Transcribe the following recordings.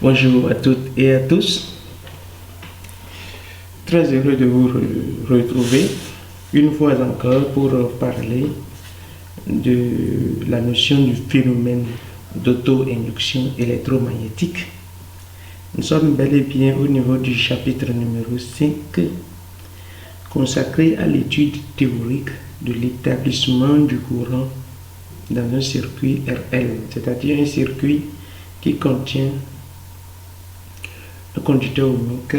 Bonjour à toutes et à tous. Très heureux de vous retrouver une fois encore pour parler de la notion du phénomène d'auto-induction électromagnétique. Nous sommes bel et bien au niveau du chapitre numéro 5 consacré à l'étude théorique de l'établissement du courant dans un circuit RL, c'est-à-dire un circuit qui contient un conducteur ohmique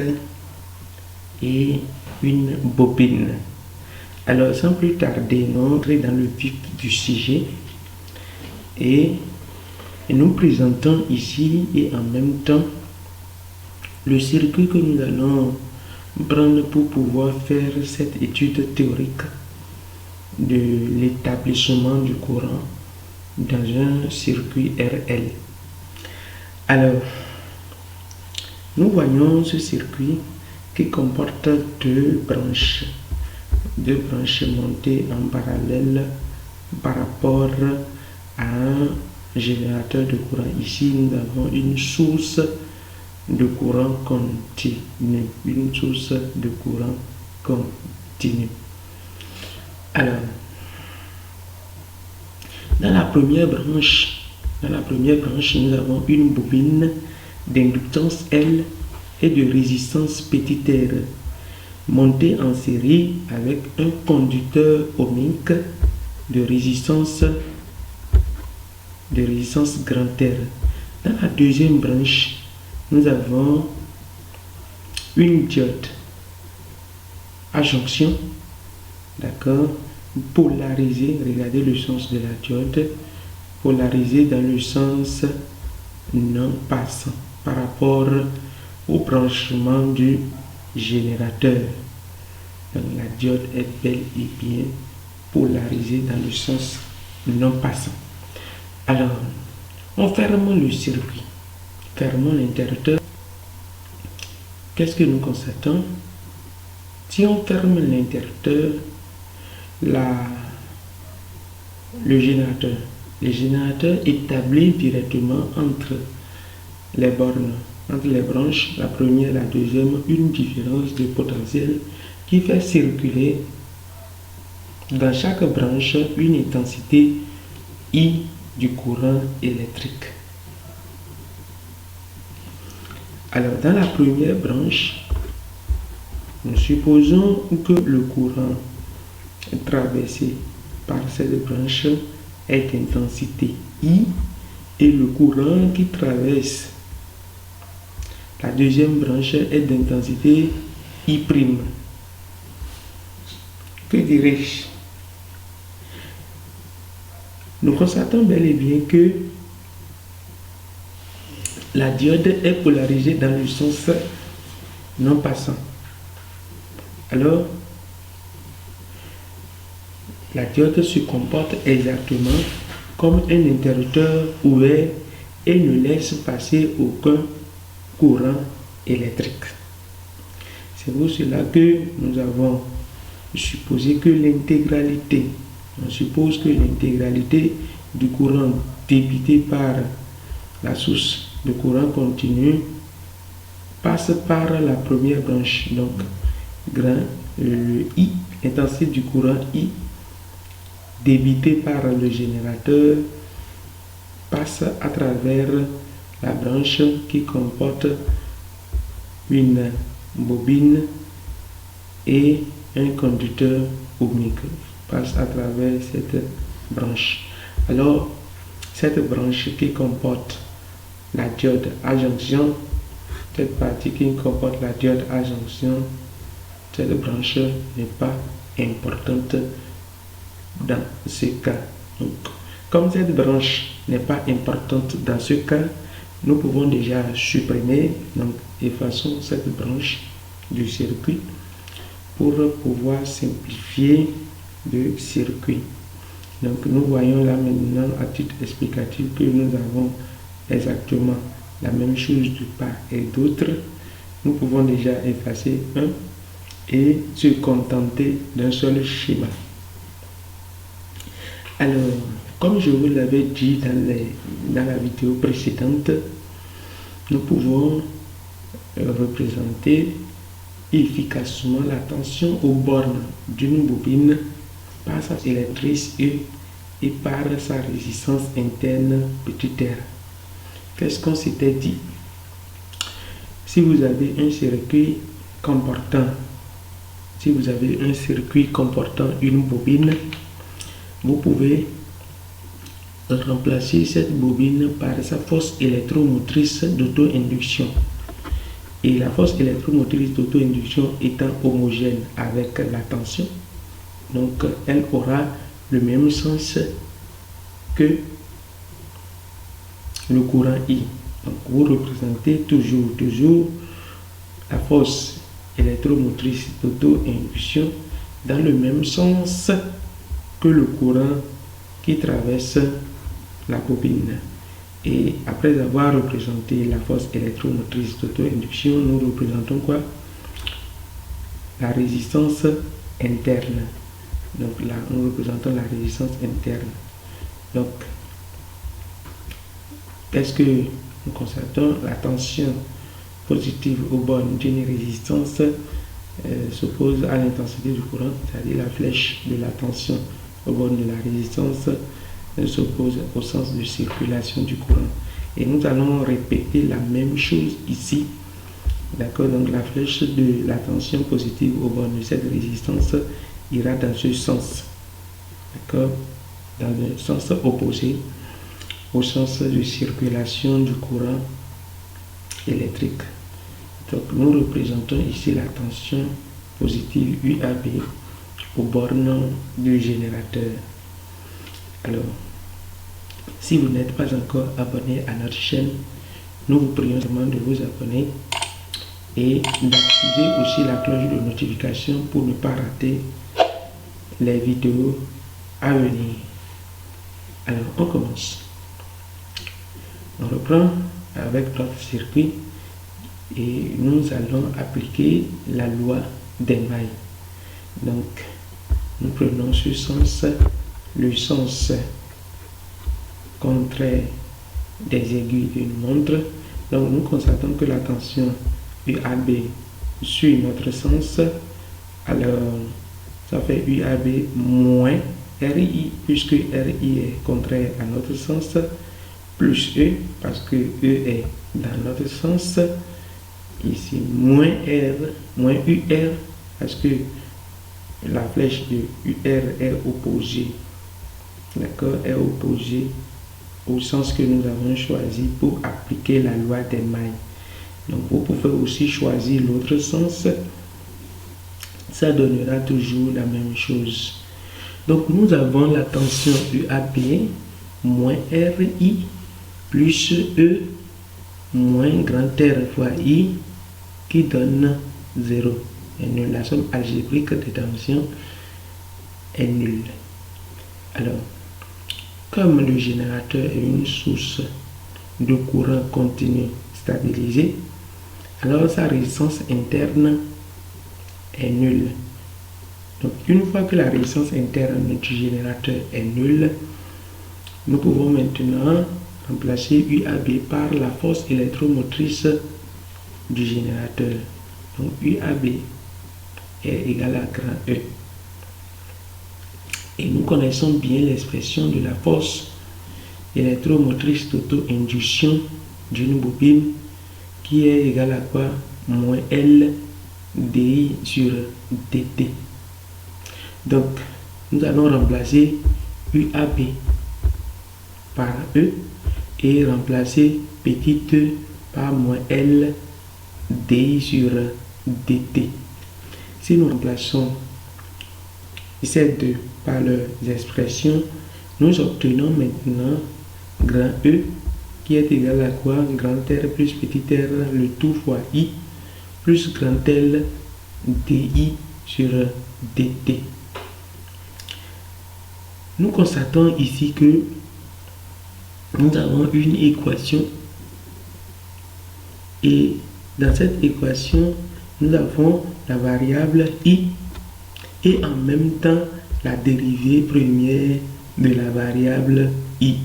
et une bobine. Alors, sans plus tarder, nous entrons dans le vif du sujet et nous présentons ici et en même temps le circuit que nous allons prendre pour pouvoir faire cette étude théorique de l'établissement du courant dans un circuit RL. Alors, nous voyons ce circuit qui comporte deux branches montées en parallèle par rapport à un générateur de courant. Ici, nous avons une source de courant continu. Alors, dans la première branche, nous avons une bobine d'inductance L et de résistance petit r montée en série avec un conducteur ohmique de résistance grand R. Dans la deuxième branche, nous avons une diode à jonction, d'accord, polarisée. Regardez le sens de la diode, polarisée dans le sens non passant par rapport au branchement du générateur. Donc la diode est bel et bien polarisée dans le sens non passant. Alors, on ferme le circuit, fermons l'interrupteur. Qu'est-ce que nous constatons? Si on ferme l'interrupteur, le générateur établit directement entre les bornes, entre les branches, la première et la deuxième, une différence de potentiel qui fait circuler dans chaque branche une intensité I du courant électrique. Alors, dans la première branche, nous supposons que le courant traversé par cette branche est d'intensité I et le courant qui traverse la deuxième branche est d'intensité I'. Que dirais-je? Nous constatons bel et bien que la diode est polarisée dans le sens non passant. Alors, la diode se comporte exactement comme un interrupteur ouvert et ne laisse passer aucun courant électrique. C'est pour cela que nous avons supposé que l'intégralité du courant débité par la source de courant continu passe par la première branche. Donc, le I, intensité du courant I, débité par le générateur, passe à travers la branche qui comporte une bobine et un conducteur ohmique, passe à travers cette branche. Alors, cette branche qui comporte la diode à jonction, cette partie qui comporte la diode à jonction, cette branche n'est pas importante dans ce cas. Donc, comme cette branche n'est pas importante dans ce cas, nous pouvons déjà supprimer, donc effaçons cette branche du circuit pour pouvoir simplifier le circuit. Donc nous voyons là maintenant à titre explicatif que nous avons exactement la même chose de part et d'autre. Nous pouvons déjà effacer un et se contenter d'un seul schéma. Alors, comme je vous l'avais dit dans la vidéo précédente, nous pouvons représenter efficacement la tension aux bornes d'une bobine par sa électrice E et par sa résistance interne petit r. Qu'est-ce qu'on s'était dit? Si vous avez un circuit comportant une bobine, vous pouvez remplacer cette bobine par sa force électromotrice d'auto-induction. Et la force électromotrice d'auto-induction étant homogène avec la tension, donc elle aura le même sens que le courant I. Donc vous représentez toujours la force électromotrice d'auto-induction dans le même sens que le courant qui traverse la bobine. Et après avoir représenté la force électromotrice d'auto-induction, nous représentons quoi? La résistance interne. Donc là, nous représentons la résistance interne. Donc, qu'est-ce que nous constatons? La tension positive aux bornes d'une résistance s'oppose à l'intensité du courant, c'est-à-dire la flèche de la tension aux bornes de la résistance s'oppose au sens de circulation du courant. Et nous allons répéter la même chose ici. D'accord? Donc la flèche de la tension positive aux bornes de cette résistance ira dans ce sens. D'accord? Dans le sens opposé au sens de circulation du courant électrique. Donc nous représentons ici la tension positive UAB aux bornes du générateur. Alors, si vous n'êtes pas encore abonné à notre chaîne, nous vous prions seulement de vous abonner et d'activer aussi la cloche de notification pour ne pas rater les vidéos à venir. Alors, on commence. On reprend avec notre circuit et nous allons appliquer la loi des mailles. Donc, nous prenons ce sens, le sens contraire des aiguilles d'une montre. Donc, nous constatons que la tension UAB suit notre sens. Alors, ça fait UAB moins RI, puisque RI est contraire à notre sens, plus E, parce que E est dans notre sens. Ici, moins R, moins UR, parce que la flèche de UR est opposée, d'accord, est opposée au sens que nous avons choisi pour appliquer la loi des mailles. Donc, vous pouvez aussi choisir l'autre sens. Ça donnera toujours la même chose. Donc, nous avons la tension UAB moins RI plus E moins grand R fois I qui donne 0. Et nul. La somme algébrique des tensions est nulle. Alors, comme le générateur est une source de courant continu stabilisé, alors sa résistance interne est nulle. Donc, une fois que la résistance interne du générateur est nulle, nous pouvons maintenant remplacer UAB par la force électromotrice du générateur. Donc, UAB est égal à grand E. Et nous connaissons bien l'expression de la force électromotrice d'auto-induction d'une bobine qui est égale à quoi? Moins L DI sur DT. Donc, nous allons remplacer UAB par E et remplacer petit e par moins L DI sur DT. Si nous remplaçons ces deux par leurs expressions, nous obtenons maintenant grand E qui est égal à quoi? Grand R plus petit r, le tout fois I, plus grand L DI sur DT. Nous constatons ici que nous avons une équation et dans cette équation, nous avons la variable I et en même temps la dérivée première de la variable I.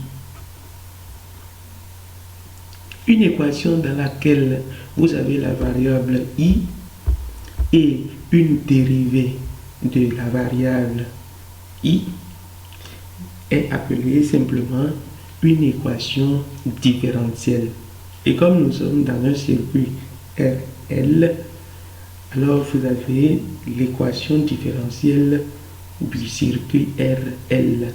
Une équation dans laquelle vous avez la variable i et une dérivée de la variable i est appelée simplement une équation différentielle. Et comme nous sommes dans un circuit RL, alors vous avez l'équation différentielle du circuit RL.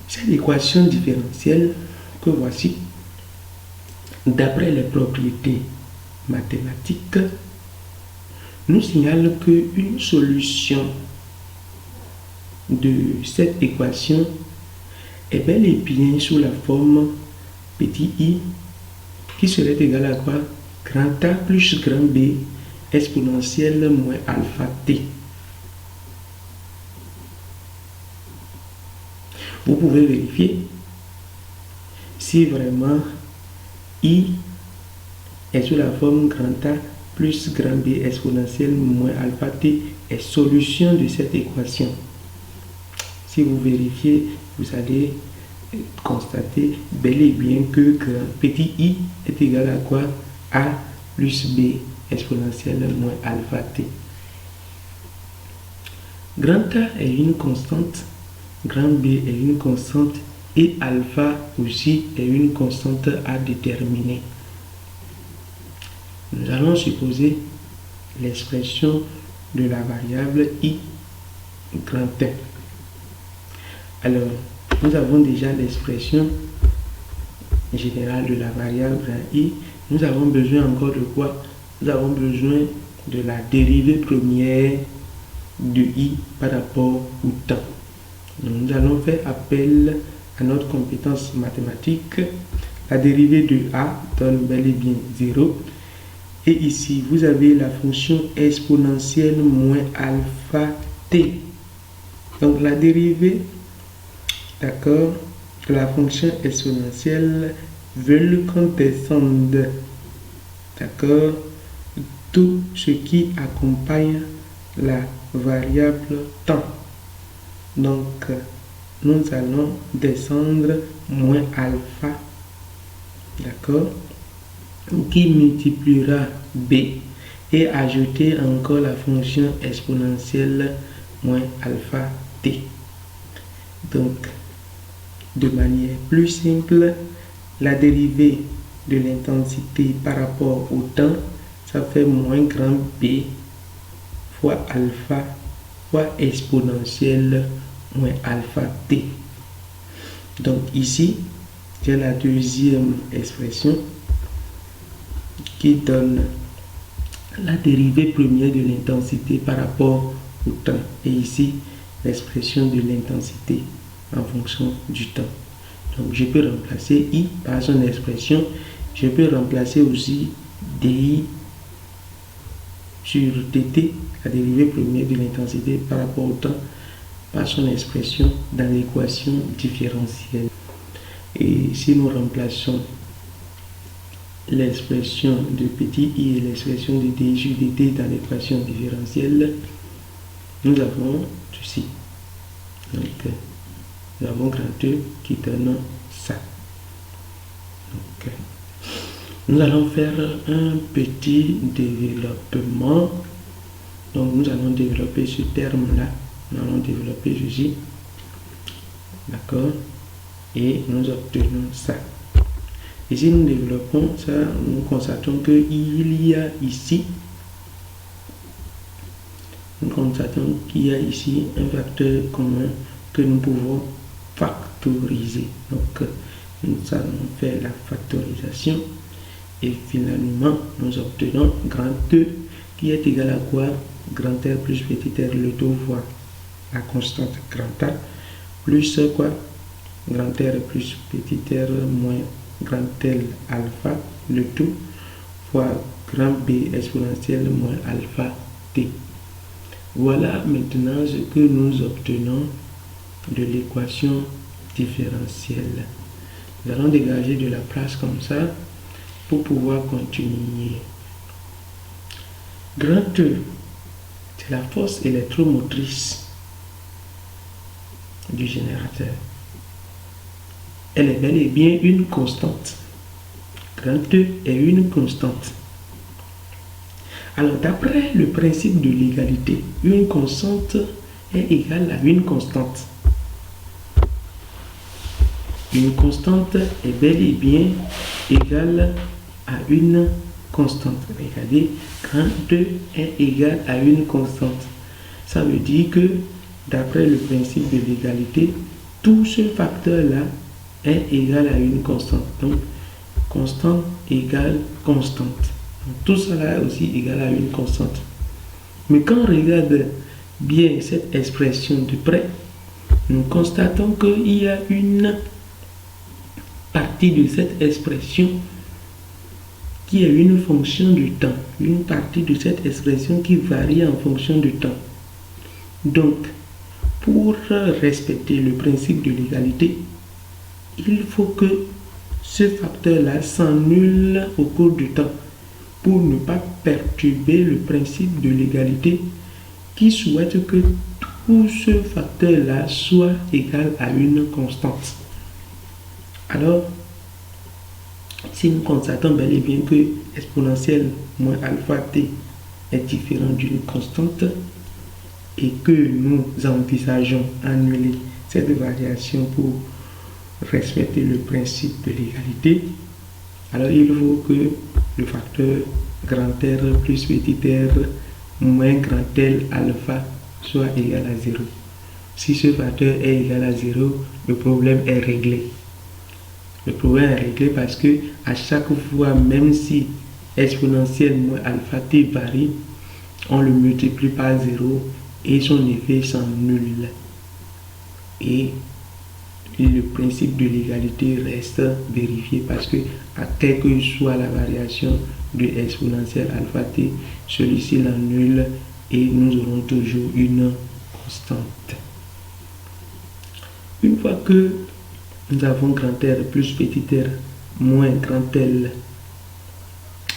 Cette équation différentielle que voici, d'après les propriétés mathématiques, nous signale qu'une solution de cette équation est bel et bien sous la forme petit i qui serait égal à quoi? Grand A plus grand B exponentielle moins alpha t. Vous pouvez vérifier si vraiment i est sous la forme grand A plus grand B exponentielle moins alpha t est solution de cette équation. Si vous vérifiez, vous allez constater bel et bien que petit i est égal à quoi? A plus B exponentielle moins alpha t. Grand A est une constante, grand B est une constante et alpha aussi est une constante à déterminer. Nous allons supposer l'expression de la variable i grand A. Alors, nous avons déjà l'expression générale de la variable i. Nous avons besoin encore de quoi? Nous avons besoin de la dérivée première de i par rapport au temps. Donc, nous allons faire appel à notre compétence mathématique. La dérivée de a donne bel et bien 0. Et ici, vous avez la fonction exponentielle moins alpha t. Donc, la dérivée, d'accord, de la fonction exponentielle veut qu'on descende, d'accord, tout ce qui accompagne la variable temps. Donc, nous allons descendre moins alpha, d'accord, qui multipliera b et ajouter encore la fonction exponentielle moins alpha t. Donc, de manière plus simple, la dérivée de l'intensité par rapport au temps, ça fait moins grand b fois alpha fois exponentielle moins alpha t. Donc ici, j'ai la deuxième expression qui donne la dérivée première de l'intensité par rapport au temps. Et ici, l'expression de l'intensité en fonction du temps. Donc je peux remplacer i par son expression. Je peux remplacer aussi di sur dt, la dérivée première de l'intensité par rapport au temps, par son expression dans l'équation différentielle. Et si nous remplaçons l'expression de petit i et l'expression de di sur dt dans l'équation différentielle, nous avons ceci. Donc, nous avons grand E qui donne ça. Donc, nous allons faire un petit développement. Donc, nous allons développer ce terme-là. Nous allons développer ceci. D'accord? Et nous obtenons ça. Et si nous développons ça, nous constatons qu'il y a ici, y a ici un facteur commun que nous pouvons factoriser. Donc, nous allons faire la factorisation et finalement, nous obtenons grand E qui est égal à quoi? Grand R plus petit r, le tout fois la constante grand A plus quoi? Grand R plus petit r moins grand L alpha, le tout fois grand B exponentielle moins alpha t. Voilà maintenant ce que nous obtenons de l'équation différentielle. Nous allons dégager de la place comme ça pour pouvoir continuer. Grand E, c'est la force électromotrice du générateur. elle est bel et bien une constante. Grand E est une constante. Alors, d'après le principe de l'égalité, une constante est égale à une constante. Une constante est bel et bien égale à une constante. Regardez, grand E est égal à une constante. Ça veut dire que, d'après le principe de l'égalité, tout ce facteur-là est égal à une constante. Donc, constante égale constante. Donc, tout cela est aussi égal à une constante. Mais quand on regarde bien cette expression de près, nous constatons qu'il y a une partie de cette expression qui est une fonction du temps. Une partie de cette expression qui varie en fonction du temps. Donc, pour respecter le principe de l'égalité, il faut que ce facteur-là s'annule au cours du temps pour ne pas perturber le principe de l'égalité qui souhaite que tout ce facteur-là soit égal à une constante. Alors, si nous constatons bel et bien que exponentielle moins alpha t est différent d'une constante et que nous envisageons annuler cette variation pour respecter le principe de l'égalité, alors il faut que le facteur grand R plus petit r moins grand L alpha soit égal à 0. Si ce facteur est égal à 0, le problème est réglé. Le problème est réglé parce que à chaque fois, même si exponentielle moins alpha t varie, on le multiplie par 0 et son effet s'annule. Et le principe de l'égalité reste vérifié parce que à quelle que soit la variation de exponentielle alpha t, celui-ci l'annule et nous aurons toujours une constante. Une fois que nous avons grand R plus petit r moins grand L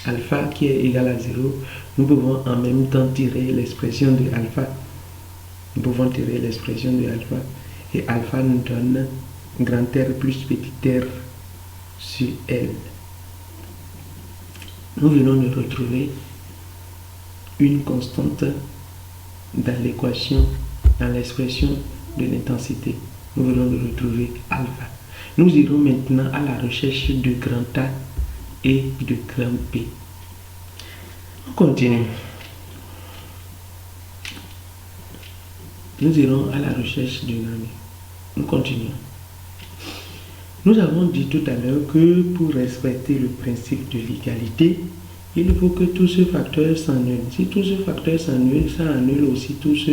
alpha qui est égal à 0, nous pouvons en même temps tirer l'expression de alpha. Nous pouvons tirer l'expression de alpha et alpha nous donne grand R plus petit r sur L. Nous venons de retrouver une constante dans l'équation, dans l'expression de l'intensité. Nous venons de retrouver alpha. Nous irons maintenant à la recherche de grand A et de grand B. On continue. Nous irons à la recherche de grand B. Nous continuons. Nous avons dit tout à l'heure que pour respecter le principe de l'égalité, il faut que tout ce facteur s'annule. Si tout ce facteur s'annule, ça annule aussi toute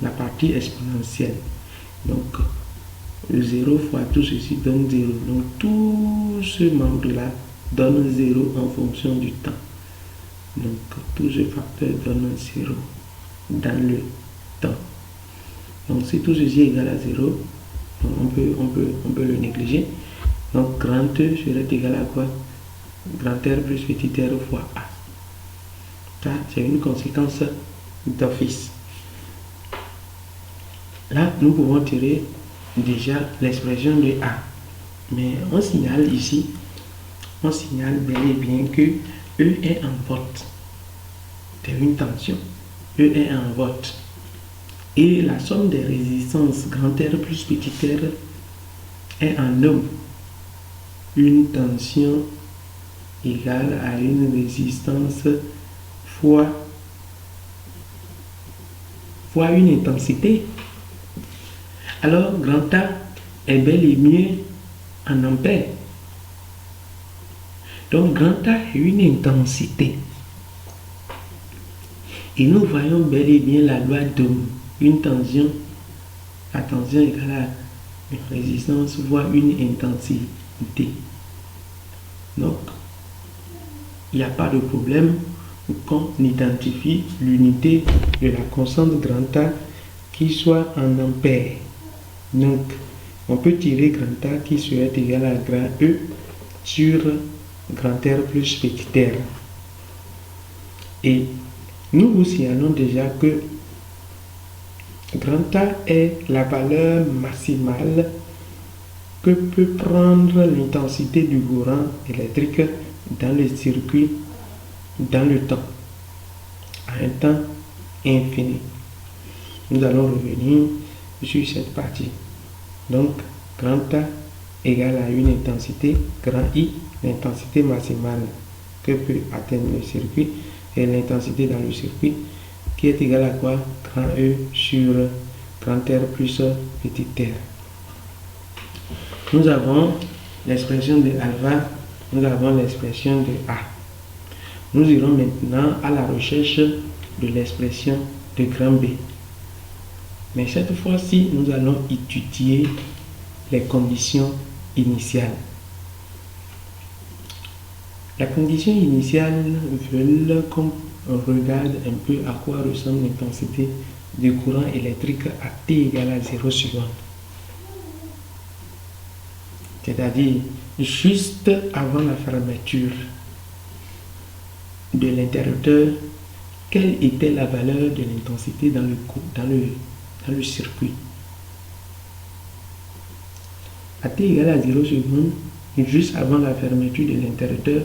la partie exponentielle. Donc, 0 fois tout ceci donne 0. Donc, tout ce membre-là donne 0 en fonction du temps. Donc, tout ce facteur donne 0 dans le temps. Donc, si tout ceci est égal à 0, on peut le négliger. Donc, grand E serait égal à quoi? Grand R plus petit r fois A. Ça, c'est une conséquence d'office. Là, nous pouvons tirer déjà l'expression de A. Mais on signale ici, on signale bel et bien que E est en vote. C'est une tension. E est en vote. Et la somme des résistances grand R plus petit r est en ohm. Une tension égale à une résistance fois une intensité. Alors, grand A est bel et bien en ampères. Donc, grand A est une intensité. Et nous voyons bel et bien la loi d'Ohm. Une tension, la tension égale à une résistance fois une intensité. Donc, il n'y a pas de problème qu'on identifie l'unité de la constante grand A qui soit en ampères. Donc, on peut tirer grand A qui serait égal à grand E sur grand R plus petit r. Et nous vous signalons déjà que Grand A est la valeur maximale que peut prendre l'intensité du courant électrique dans le circuit dans le temps, à un temps infini. Nous allons revenir sur cette partie. Donc, grand A égale à une intensité, grand I, l'intensité maximale que peut atteindre le circuit, et l'intensité dans le circuit qui est égale à quoi? Grand E sur grand R plus petit r. Nous avons l'expression de alpha, nous avons l'expression de A. Nous irons maintenant à la recherche de l'expression de grand B. Mais cette fois-ci, nous allons étudier les conditions initiales. La condition initiale veut qu'on regarde un peu à quoi ressemble l'intensité du courant électrique à T égale à 0 secondes. C'est-à-dire juste avant la fermeture de l'interrupteur, quelle était la valeur de l'intensité dans le circuit. À T égale à 0 secondes, juste avant la fermeture de l'interrupteur,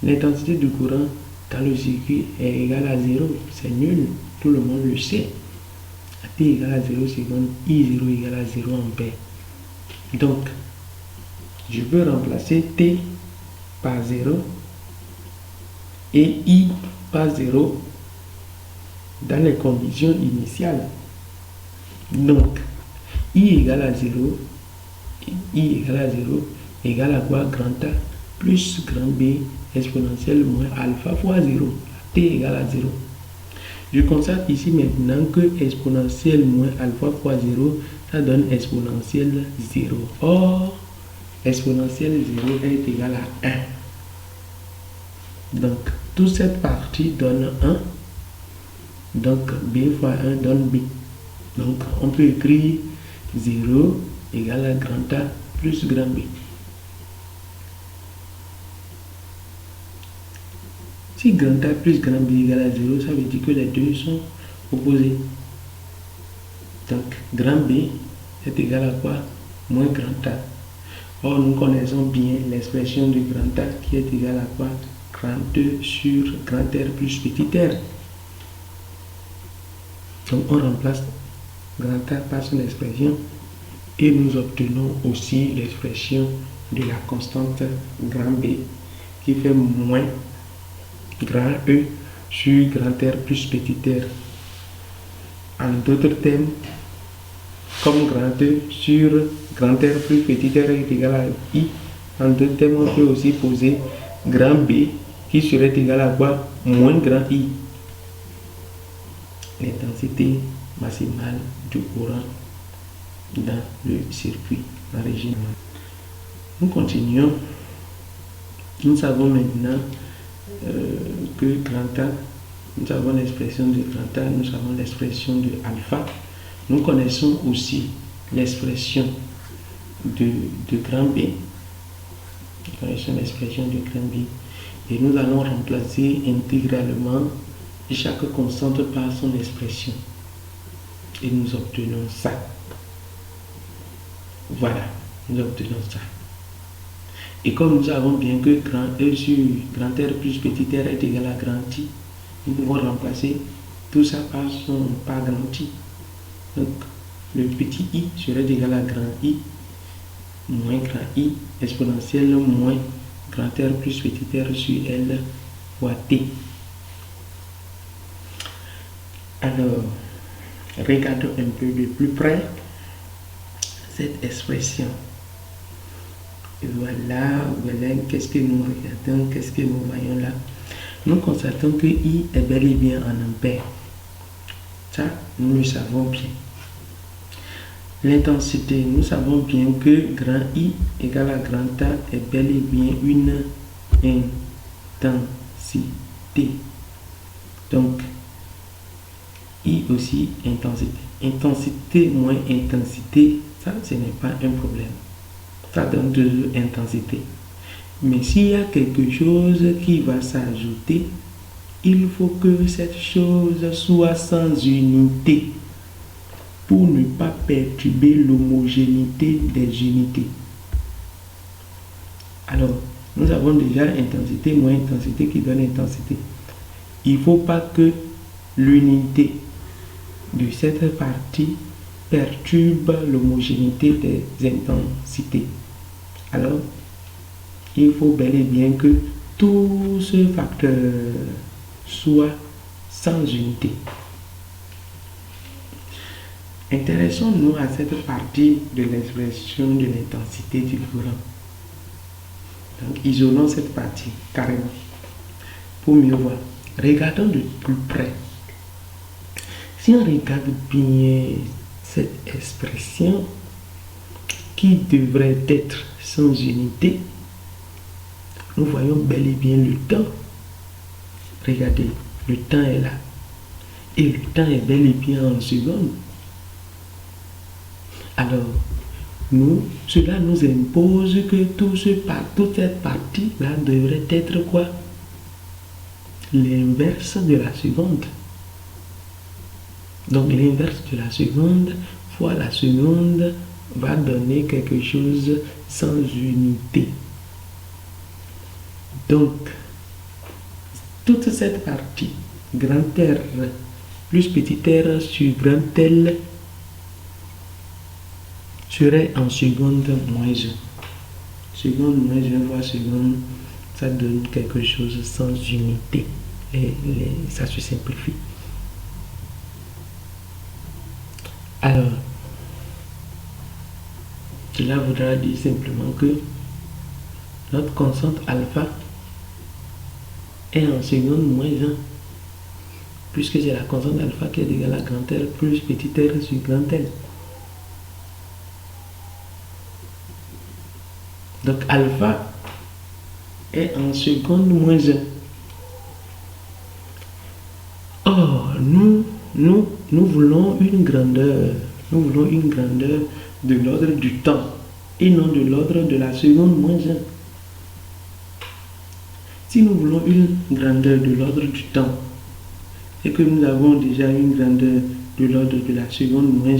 l'intensité du courant dans le circuit est égale à 0. C'est nul, tout le monde le sait. À T égale à 0 secondes, I0 égale à 0 ampère. Donc, je peux remplacer T par 0 et I par 0 dans les conditions initiales. Donc, I égale à 0, I égale à 0 égale à quoi? Grand A plus grand B exponentielle moins alpha fois 0. T égale à 0. Je constate ici maintenant que exponentielle moins alpha fois 0, ça donne exponentielle 0. Or, exponentielle 0 est égale à 1. Donc, toute cette partie donne 1. Donc, B fois 1 donne B. Donc, on peut écrire 0 égale à grand A plus grand B. Si grand A plus grand B égale à 0, ça veut dire que les deux sont opposés. Donc, grand B est égal à quoi? Moins grand A. Or, nous connaissons bien l'expression de grand A qui est égal à quoi? Grand E sur grand R plus petit r. Donc, on remplace grand A par son expression et nous obtenons aussi l'expression de la constante grand B qui fait moins grand E sur grand R plus petit r. En d'autres termes, comme grand E sur grand R plus petit r est égal à I, en d'autres termes, on peut aussi poser grand B qui serait égal à quoi? Moins grand I. L'intensité maximale du courant dans le circuit, la régime. Nous continuons. Nous savons maintenant que grand A, nous avons l'expression de grand A, nous avons l'expression de alpha. Nous connaissons aussi l'expression de grand B. Nous connaissons l'expression de grand B. Et nous allons remplacer intégralement chaque constante par son expression. Et nous obtenons ça. Voilà, nous obtenons ça. Et comme nous savons bien que grand E sur grand R plus petit r est égal à grand I, nous pouvons remplacer tout ça par grand I. Donc, le petit I serait égal à grand I moins grand I exponentielle moins grand R plus petit r sur L fois T. Alors, regardons un peu de plus près cette expression. Et voilà, qu'est-ce que nous regardons, qu'est-ce que nous voyons là. Nous constatons que I est bel et bien en ampères. Ça, nous le savons bien. L'intensité, nous savons bien que grand I égale à grand A est bel et bien une intensité. Donc, I aussi intensité. Intensité moins intensité, ça, ce n'est pas un problème. Ça donne toujours intensité. Mais s'il y a quelque chose qui va s'ajouter, il faut que cette chose soit sans unité. pour ne pas perturber l'homogénéité des unités. Alors, nous avons déjà intensité moins intensité qui donne intensité. Il ne faut pas que l'unité de cette partie perturbe l'homogénéité des intensités. Alors, il faut bel et bien que tout ce facteur soit sans unité. Intéressons-nous à cette partie de l'expression de l'intensité du courant. Donc, isolons cette partie carrément pour mieux voir. Regardons de plus près. Si on regarde bien cette expression qui devrait être sans unité, nous voyons bel et bien le temps. Regardez, le temps est là. Et le temps est bel et bien en secondes. Alors, cela nous impose que toute cette partie-là devrait être quoi? L'inverse de la seconde. Donc, l'inverse de la seconde fois la seconde va donner quelque chose sans unité. Donc, toute cette partie, grand R plus petit r sur grand L, serait en seconde moins 1. Seconde moins 1 fois seconde, ça donne quelque chose sans unité. Et ça se simplifie. Alors, cela voudra dire simplement que notre constante alpha est en seconde moins 1. Puisque c'est la constante alpha qui est égale à grand L plus petit r sur grand L. Donc alpha est en seconde moins 1. Or, nous voulons une grandeur. Nous voulons une grandeur de l'ordre du temps et non de l'ordre de la seconde moins 1. Si nous voulons une grandeur de l'ordre du temps et que nous avons déjà une grandeur de l'ordre de la seconde moins 1,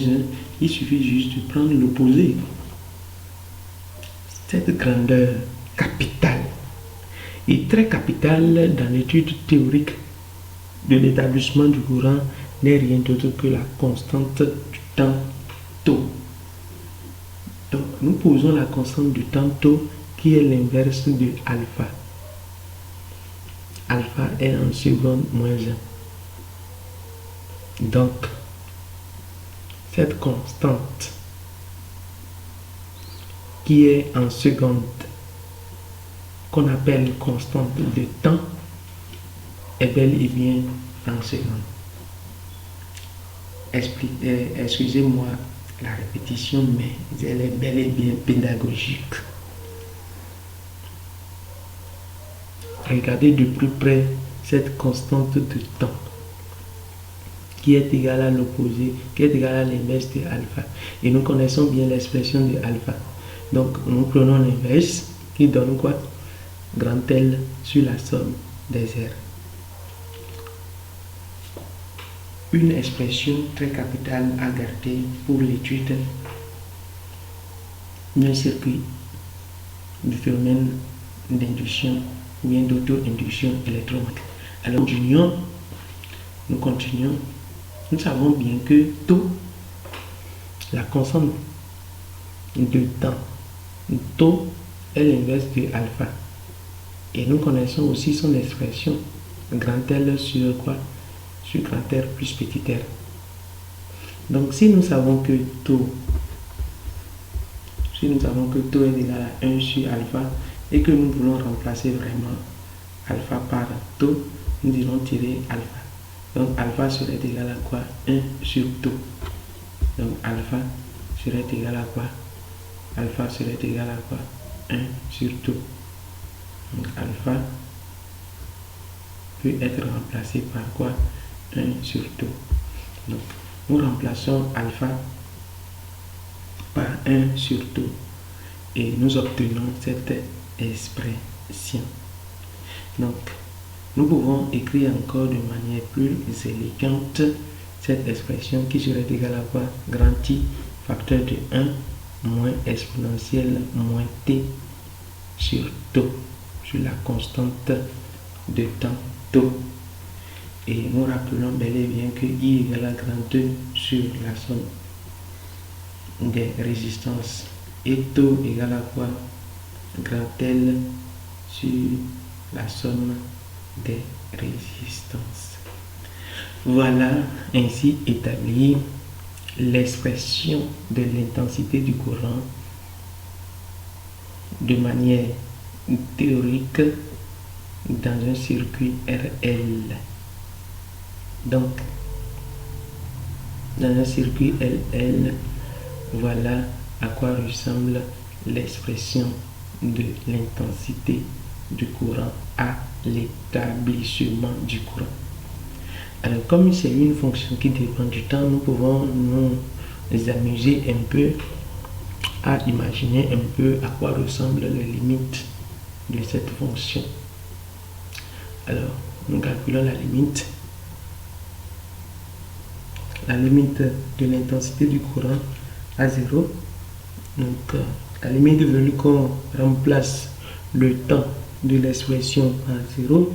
il suffit juste de prendre l'opposé. Cette grandeur capitale est très capitale dans l'étude théorique de l'établissement du courant n'est rien d'autre que la constante du temps tau. Donc nous posons la constante du temps tau qui est l'inverse de alpha. Alpha est en seconde moins 1. Donc cette constante qui est en seconde, qu'on appelle constante de temps, est bel et bien en seconde. Excusez-moi la répétition, mais elle est bel et bien pédagogique. Regardez de plus près cette constante de temps qui est égale à l'opposé, qui est égale à l'inverse de alpha. Et nous connaissons bien l'expression de alpha. Donc, nous prenons l'inverse qui donne quoi? Grand L sur la somme des R. Une expression très capitale à garder pour l'étude d'un circuit du phénomène d'induction ou bien d'auto-induction électromagnétique. Alors, nous continuons. Nous savons bien que tau, la constante de temps, tau est l'inverse de alpha. Et nous connaissons aussi son expression, grand L sur quoi? Sur grand R plus petit r. Donc si nous savons que tau est égal à 1 sur alpha et que nous voulons remplacer vraiment alpha par tau, nous dirons tirer alpha. Donc alpha serait égal à quoi? 1 sur tau. Donc alpha serait égal à quoi? Alpha serait égal à quoi? 1 sur tau. Donc alpha peut être remplacé par quoi? 1 sur tau. Donc nous remplaçons alpha par 1 sur tau et nous obtenons cette expression. Donc nous pouvons écrire encore de manière plus élégante cette expression qui serait égale à quoi? Grand I facteur de 1 moins exponentielle moins t sur tau, sur la constante de temps tau. Et nous rappelons bel et bien que I égale à grand E sur la somme des résistances et tau égale à quoi? Grand L sur la somme des résistances. Voilà ainsi établie l'expression de l'intensité du courant de manière théorique dans un circuit RL. Donc, dans un circuit RL, voilà à quoi ressemble l'expression de l'intensité du courant à l'établissement du courant. Alors, comme c'est une fonction qui dépend du temps, nous pouvons nous amuser un peu à imaginer un peu à quoi ressemblent les limites de cette fonction. Alors, nous calculons la limite de l'intensité du courant à 0. Donc, la limite veut qu'on remplace le temps de l'expression par 0.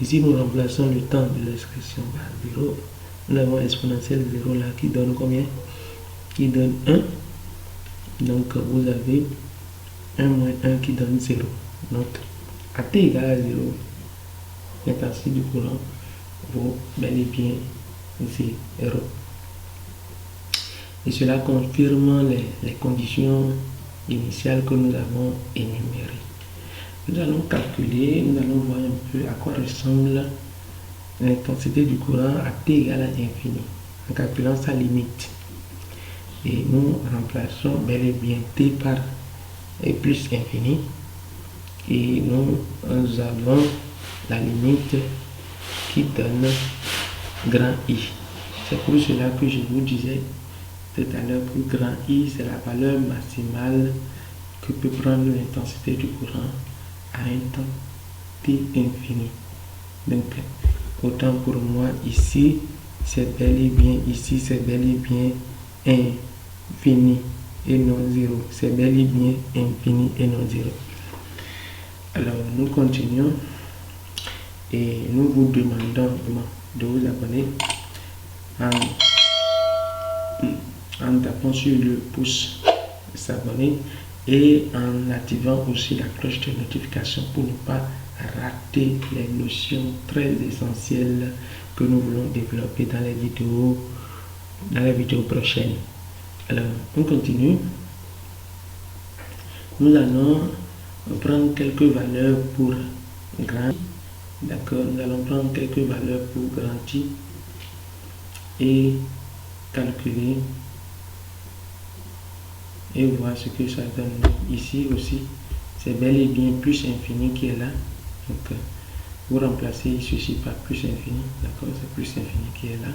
Et si nous remplaçons le temps de l'expression par 0, nous avons exponentielle 0 là qui donne combien? Qui donne 1. Donc, vous avez 1 moins 1 qui donne 0. Donc, à t égale à 0, l'intensité du courant vaut bel et bien 0. Et cela confirme les conditions initiales que nous avons énumérées. Nous allons calculer, nous allons voir un peu à quoi ressemble l'intensité du courant à t égale à infini, en calculant sa limite. Et nous remplaçons bel et bien t par plus infini. Et nous avons la limite qui donne grand I. C'est pour cela que je vous disais tout à l'heure que grand I, c'est la valeur maximale que peut prendre l'intensité du courant à un temps t infini. Donc, autant pour moi, ici, c'est bel et bien, ici, c'est bel et bien infini et non 0. C'est bel et bien infini et non 0. Alors, nous continuons et nous vous demandons de vous abonner en tapant sur le pouce s'abonner et en activant aussi la cloche de notification pour ne pas rater les notions très essentielles que nous voulons développer dans les vidéos prochaines. Alors, on continue. Nous allons prendre quelques valeurs pour grand I. D'accord, nous allons prendre quelques valeurs pour grand I et calculer et voir ce que ça donne. Ici aussi, c'est bel et bien plus infini qui est là. Donc, vous remplacez ceci par plus infini. D'accord, c'est plus infini qui est là.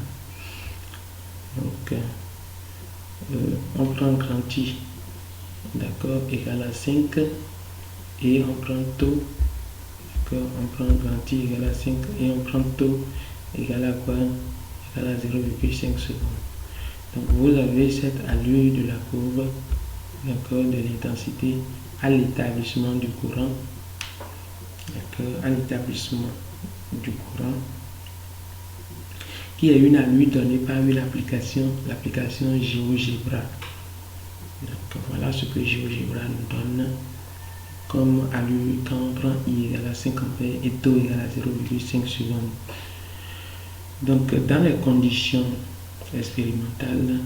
Donc, on prend grand I, d'accord, égal à 5 et on prend tau, d'accord, on prend grand I égal à 5 et on prend tau égal à quoi? Égal à 0,5 secondes. Donc, vous avez cette allure de la courbe, d'accord, de l'intensité à l'établissement du courant, d'accord, à l'établissement du courant, qui est une allure donnée par l'application GeoGebra. Donc, voilà ce que GeoGebra nous donne comme allure quand on prend I égale à 5 ampères et tau égale à 0,5 secondes. Donc, dans les conditions expérimentales,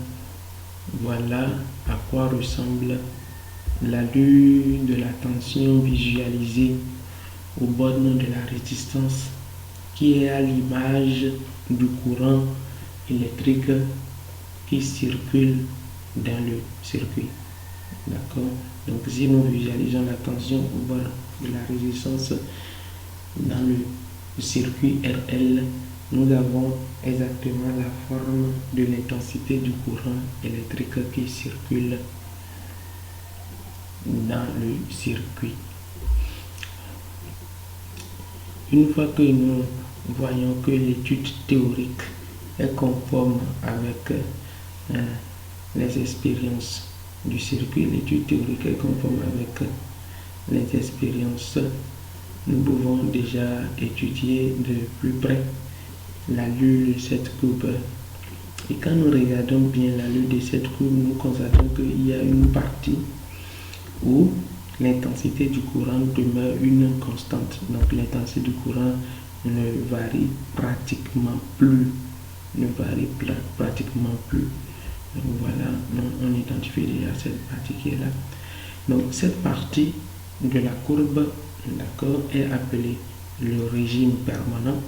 voilà à quoi ressemble l'allure de la tension visualisée aux bornes de la résistance, qui est à l'image du courant électrique qui circule dans le circuit. D'accord? Donc, si nous visualisons la tension au bord de la résistance dans le circuit RL, nous avons exactement la forme de l'intensité du courant électrique qui circule dans le circuit. Une fois que nous voyons que l'étude théorique est conforme avec les expériences du circuit. L'étude théorique est conforme avec les expériences. Nous pouvons déjà étudier de plus près l'allure de cette courbe. Et quand nous regardons bien l'allure de cette courbe, nous constatons qu'il y a une partie où l'intensité du courant demeure une constante. Donc l'intensité du courant ne varie pratiquement plus. Donc voilà, on identifie déjà cette partie qui est là. Donc cette partie de la courbe, d'accord, est appelée le régime permanent.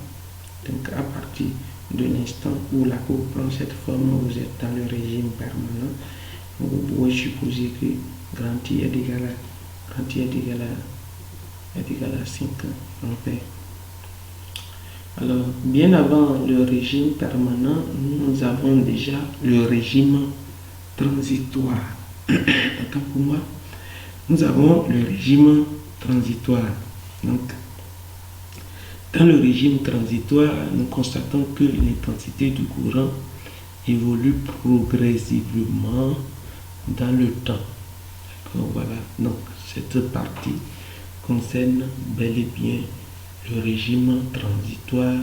Donc à partir de l'instant où la courbe prend cette forme, vous êtes dans le régime permanent. Donc, vous pouvez supposer que grand I est égal à 5 ampères. Alors, bien avant le régime permanent, nous avons déjà le régime transitoire. Autant pour moi, nous avons le régime transitoire. Donc, dans le régime transitoire, nous constatons que l'intensité du courant évolue progressivement dans le temps. Voilà, donc cette partie concerne bel et bien le régime transitoire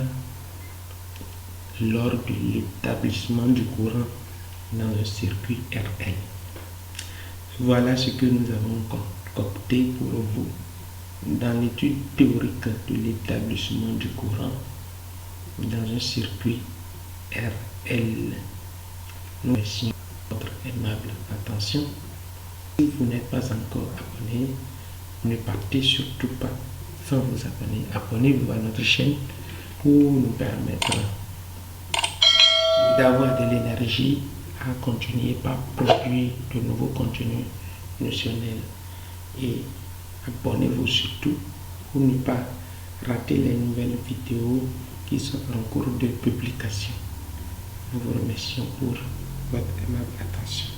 lors de l'établissement du courant dans le circuit RL. Voilà ce que nous avons concocté pour vous dans l'étude théorique de l'établissement du courant dans un circuit RL. Nous remercions votre aimable attention. Si vous n'êtes pas encore abonné, ne partez surtout pas sans vous abonner. Abonnez-vous à notre chaîne pour nous permettre d'avoir de l'énergie à continuer par produire de nouveaux contenus notionnels. Et abonnez-vous surtout pour ne pas rater les nouvelles vidéos qui sont en cours de publication. Nous vous remercions pour votre aimable attention.